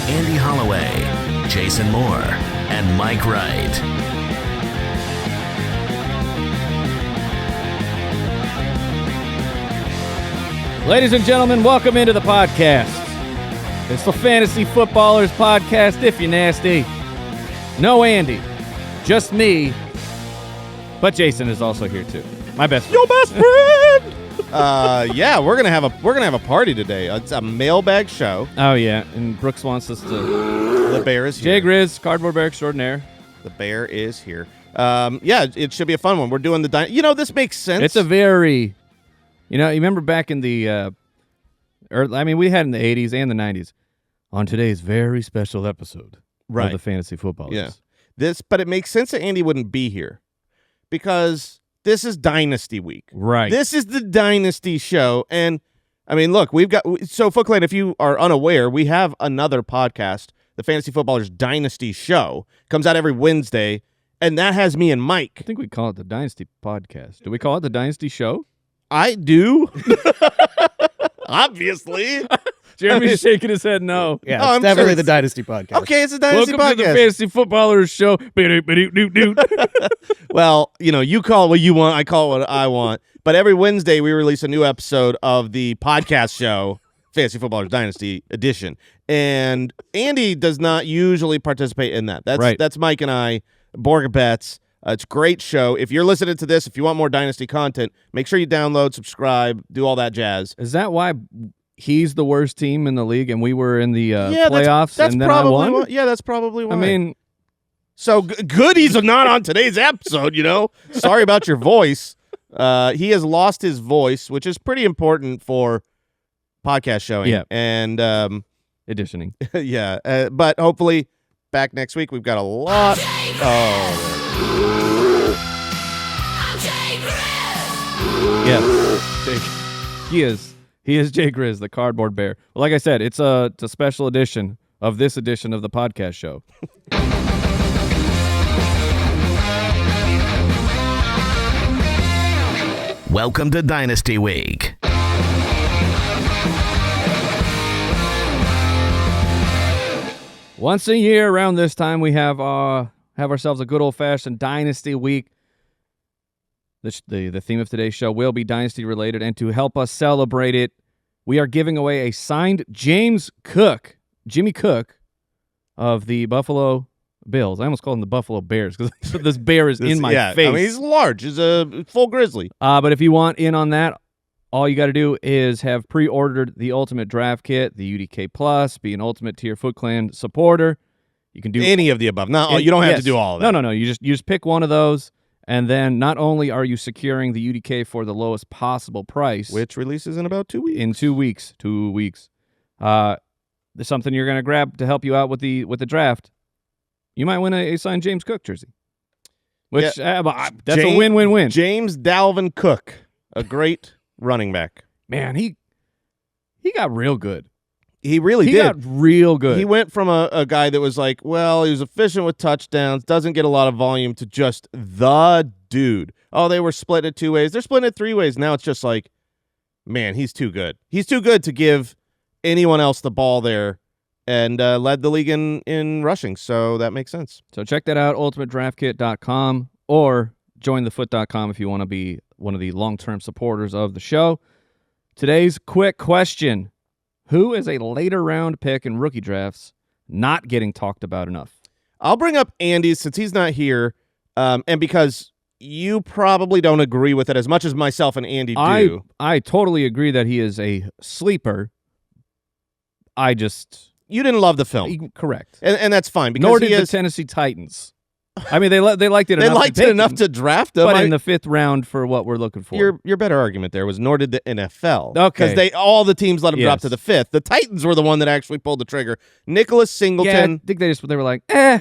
Andy Holloway, Jason Moore, and Mike Wright. Ladies and gentlemen, welcome into the podcast. It's the Fantasy Footballers Podcast, if you're nasty. No Andy, just me, but Jason is also here too. My best friend. Your best friend! Yeah, we're gonna have a party today. It's a mailbag show. Oh yeah, and Brooks wants us to. The bear is here. Jay Grizz, cardboard bear extraordinaire. The bear is here. Yeah, it should be a fun one. We're doing this makes sense. It's a very, you remember back in the, we had in the 80s and the 90s. On today's very special episode of the Fantasy Footballers. Yeah. But it makes sense that Andy wouldn't be here because this is Dynasty week. Right. This is the Dynasty show. And, look, Foot Clan, if you are unaware, we have another podcast, the Fantasy Footballers Dynasty Show. Comes out every Wednesday, and that has me and Mike. I think we call it the Dynasty Podcast. Do we call it the Dynasty Show? I do. Obviously. Jeremy's shaking his head no. Yeah, it's definitely the Dynasty Podcast. Okay, it's a Dynasty Welcome Podcast. to the Fantasy Footballers Show. Well, you call it what you want, I call it what I want. But every Wednesday we release a new episode of the podcast show, Fantasy Footballers Dynasty Edition. And Andy does not usually participate in that. That's Mike and I, Borga Bets. It's a great show. If you're listening to this, if you want more Dynasty content, make sure you download, subscribe, do all that jazz. Is that why he's the worst team in the league and we were in the playoffs that's and then probably I won? why. Yeah, that's probably why. So good he's not on today's episode, Sorry about your voice. He has lost his voice, which is pretty important for podcast showing. Yeah. And editioning. Yeah. But hopefully back next week. We've got a lot. Yes. He is Jay Grizz, the cardboard bear. Well, like I said, it's a special edition of this edition of the podcast show. Welcome to Dynasty Week. Once a year around this time, we have ourselves a good old-fashioned Dynasty Week. The theme of today's show will be Dynasty related, and to help us celebrate it, we are giving away a signed Jimmy Cook of the Buffalo Bills. I almost called him the Buffalo Bears because this bear is in my face. He's large. He's a full grizzly. But if you want in on that, all you got to do is have pre-ordered the Ultimate Draft Kit, the UDK Plus, be an Ultimate Tier Foot Clan supporter. You can do any of the above. You don't have to do all of that. No. You just pick one of those. And then not only are you securing the UDK for the lowest possible price, which releases in about 2 weeks. In 2 weeks. 2 weeks. There's something you're going to grab to help you out with the draft. You might win a signed James Cook jersey. Which that's a win-win-win. James Dalvin Cook, a great running back. Man, he got real good. He really did. He got real good. He went from a guy that was like, well, he was efficient with touchdowns, doesn't get a lot of volume, to just the dude. Oh, they were split it 2 ways. They're splitting it 3 ways. Now it's just like, man, he's too good. He's too good to give anyone else the ball there, and led the league in rushing, so that makes sense. So check that out, ultimatedraftkit.com or jointhefoot.com if you want to be one of the long-term supporters of the show. Today's quick question. Who is a later round pick in rookie drafts not getting talked about enough? I'll bring up Andy's since he's not here, and because you probably don't agree with it as much as myself and Andy do. I totally agree that he is a sleeper. You didn't love the film. Correct. And that's fine. Because nor did the Tennessee Titans. They liked it enough. They liked it enough to draft him. But in the 5th round for what we're looking for. Your better argument there was nor did the NFL. Okay. Because all the teams let him drop to the 5th. The Titans were the one that actually pulled the trigger. Nicholas Singleton. Yeah, I think they were like, eh.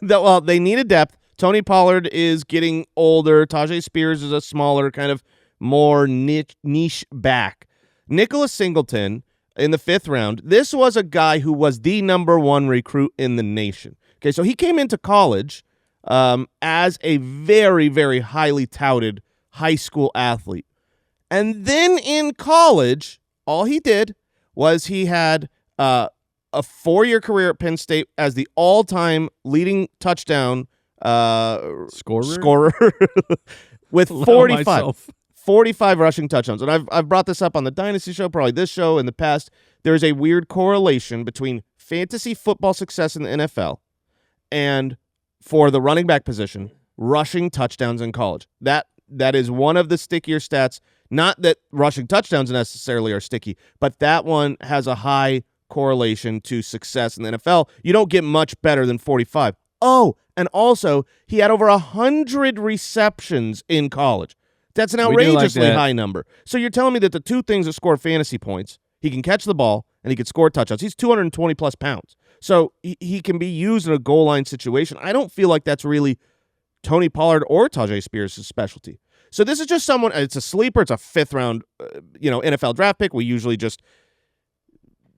Well, they needed depth. Tony Pollard is getting older. Tajay Spears is a smaller, kind of more niche back. Nicholas Singleton in the 5th round. This was a guy who was the #1 recruit in the nation. Okay, so he came into college as a very, very highly touted high school athlete. And then in college, all he did was he had a a 4-year career at Penn State as the all-time leading touchdown scorer with 45 rushing touchdowns. And I've brought this up on the Dynasty show, probably this show in the past. There's a weird correlation between fantasy football success in the NFL and, for the running back position, rushing touchdowns in college. That is one of the stickier stats. Not that rushing touchdowns necessarily are sticky, but that one has a high correlation to success in the NFL. You don't get much better than 45. Oh, and also, he had over 100 receptions in college. That's an outrageously high number. So you're telling me that the two things that score fantasy points, he can catch the ball and he can score touchdowns. He's 220-plus pounds. So he can be used in a goal line situation. I don't feel like that's really Tony Pollard or Tajay Spears' specialty. So this is just someone, it's a sleeper, it's a 5th-round NFL draft pick. We usually just,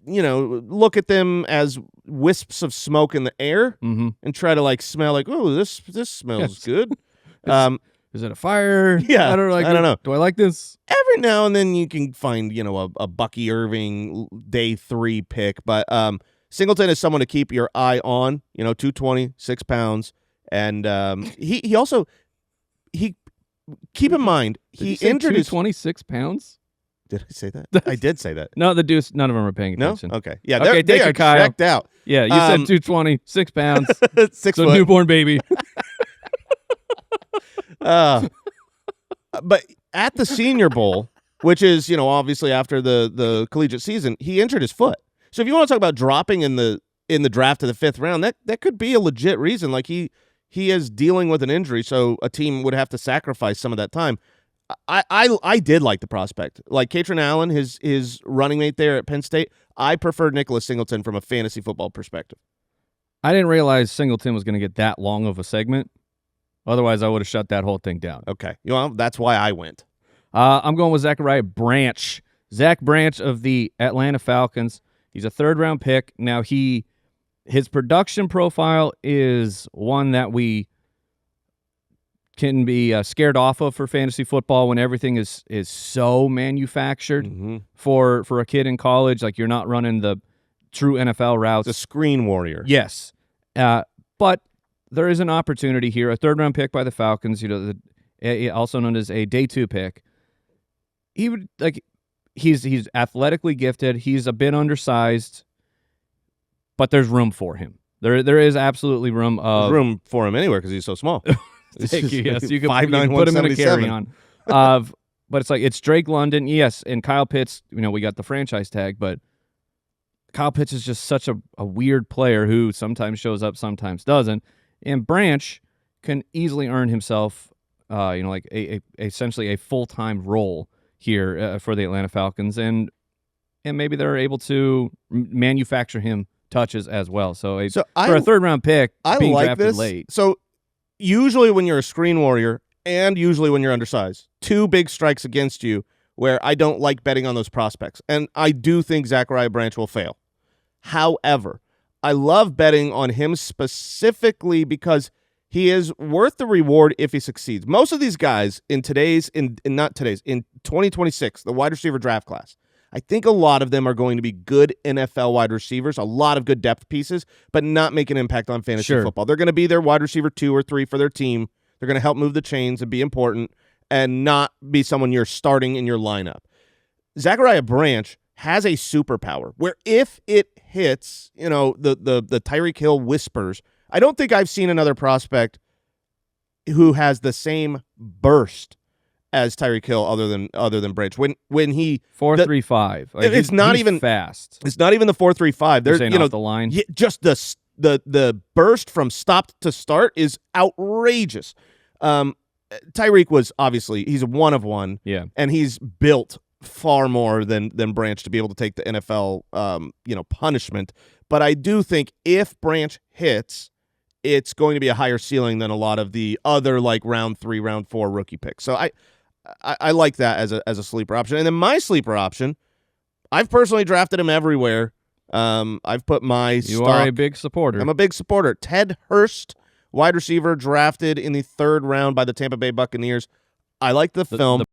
look at them as wisps of smoke in the air and try to, smell like, oh, this smells good. Is it a fire? Yeah. I don't know. Do I like this? Every now and then you can find, a Bucky Irving day 3 pick. But Singleton is someone to keep your eye on, 220, 6 pounds. And he also keep in mind, he injured his 26 pounds. Did I say that? I did say that. No, the Deuce, none of them are paying attention. No? Okay. Yeah, okay, they are Kyle. checked out. Yeah, you said 220, 6 pounds. 6 so foot. Newborn baby. But at the Senior Bowl, which is, obviously after the collegiate season, he injured his foot. So if you want to talk about dropping in the draft of the 5th round, that could be a legit reason. Like he is dealing with an injury, so a team would have to sacrifice some of that time. I did like the prospect. Like Katrin Allen, his running mate there at Penn State, I preferred Nicholas Singleton from a fantasy football perspective. I didn't realize Singleton was going to get that long of a segment. Otherwise, I would have shut that whole thing down. Okay. That's why I went. I'm going with Zachariah Branch. Zach Branch of the Atlanta Falcons. He's a 3rd-round pick. Now, his production profile is one that we can be scared off of for fantasy football when everything is so manufactured for a kid in college. Like, you're not running the true NFL routes. The screen warrior. Yes. But there is an opportunity here, a 3rd-round pick by the Falcons, also known as a day 2 pick. He's athletically gifted. He's a bit undersized, but there's room for him. There is absolutely room. There's room for him anywhere because he's so small. Thank you. Yes, you can 5'9", put him in a carry-on. But it's Drake London, yes, and Kyle Pitts. We got the franchise tag, but Kyle Pitts is just such a weird player who sometimes shows up, sometimes doesn't. And Branch can easily earn himself, essentially a full-time role here for the Atlanta Falcons, and maybe they're able to manufacture him touches as well. For a 3rd-round pick, being like drafted this. late. So usually when you're a screen warrior and usually when you're undersized, 2 big strikes against you where I don't like betting on those prospects. And I do think Zachariah Branch will fail. However, I love betting on him specifically because he is worth the reward if he succeeds. Most of these guys in 2026, the wide receiver draft class, I think a lot of them are going to be good NFL wide receivers, a lot of good depth pieces, but not make an impact on fantasy football. They're going to be their wide receiver 2 or 3 for their team. They're going to help move the chains and be important and not be someone you're starting in your lineup. Zachariah Branch has a superpower where if it hits, the Tyreek Hill whispers, I don't think I've seen another prospect who has the same burst as Tyreek Hill other than Branch. When he 4.35, it's not even fast. It's not even the 4.35. There's off the line. Just the burst from stop to start is outrageous. Tyreek was obviously he's a one of one. Yeah, and he's built far more than Branch to be able to take the NFL punishment. But I do think if Branch hits, it's going to be a higher ceiling than a lot of the other round 3, round 4 rookie picks. So I like that as a sleeper option. And then my sleeper option, I've personally drafted him everywhere. I've put my You are a big supporter. I'm a big supporter. Ted Hurst, wide receiver, drafted in the 3rd round by the Tampa Bay Buccaneers. I like the film.